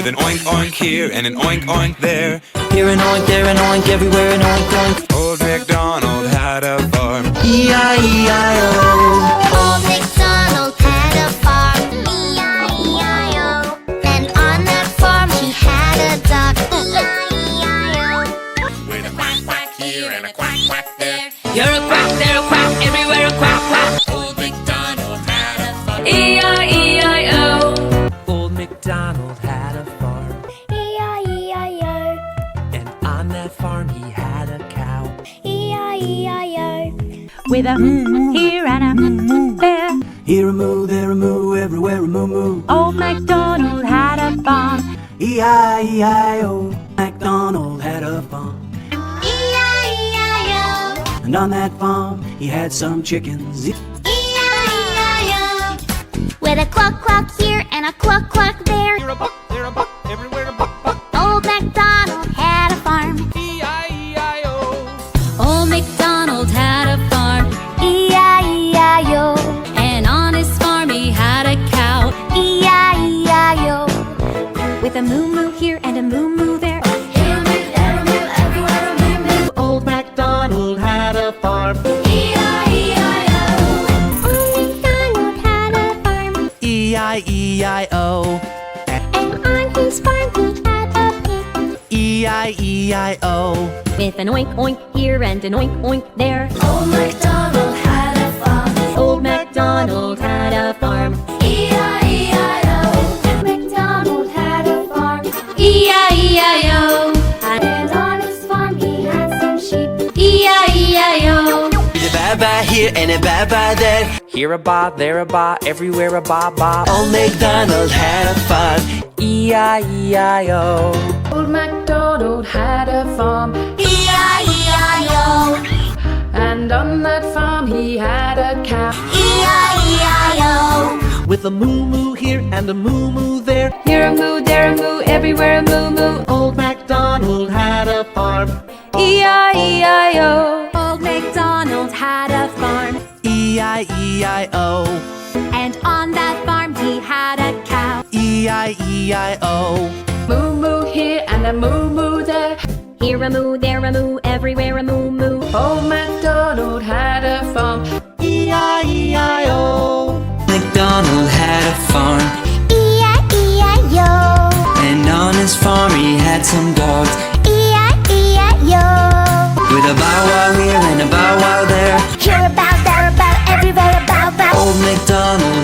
with an oink oink here and an oink oink there. Here an oink, there an oink, everywhere an oink oink. Old MacDonald had a farm. E-I-E-I-O. Old MacDonald had a farm. E-I-E-I-O. And on that farm he had a duck. E-I-E-I-O. With a quack quack here and a quack quack there. You're a quack, there a quack, everywhere a quack quack. Old MacDonald had a farm. E-I-E-I-O. Old MacDonald had a farm. E-I-E-I-O. And on that farm he had a cow. E-I-E-I-O. With a here and a there. Here a moo, there a moo, everywhere a moo moo. Old MacDonald had a farm. E-I-E-I-O. MacDonald had a farm. E-I-E-I-O. And on that farm he had some chickens. E-I-E-I-O. With a cluck cluck here and a cluck cluck there. You're a buck, there a buck, everywhere a buck buck. Old MacDonald had a farm. E-I-E-I-O. Old MacDonald had a farm. E-I-E-I-O. And on his farm he had a cow. E-I-E-I-O. With a moo moo here and a moo moo there. Here a moo, there a moo, everywhere a moo moo. Old MacDonald had a farm. E-I-E-I-O. Old MacDonald had a farm. E-I-E-I-O. And on his farm he had a pig. E-I-E-I-O. With an oink oink here and an oink oink there. Old MacDonald had a farm. Old MacDonald had a farm. E-I-E-I-O. MacDonald had a farm. E-I-E-I-O. And on his farm he had some sheep. E-I-E-I-O. With a bye-bye here and a bye-bye there. Here a ba, there a ba, everywhere a ba ba. Old MacDonald had a farm. E-I-E-I-O. Old MacDonald had a farm, E-I-E-I-O. and on that farm he had a cow. E-I-E-I-O. With a moo moo here and a moo moo there. Here a moo, there a moo, everywhere a moo moo. Old MacDonald had a farm. E-I-E-I-O. Old MacDonald had a farm. E-I-E-I-O. And on that farm he had a cow. E-I-E-I-O. Moo moo here and a moo moo there. Here a moo, there a moo, everywhere a moo moo. Old MacDonald had a farm. E-I-E-I-O. MacDonald had a farm. E-I-E-I-O. And on his farm he had some dogs. E-I-E-I-O. With a bow wow here and a bow wow there. Here a bow, there a bow, everywhere a bow bow. Old MacDonald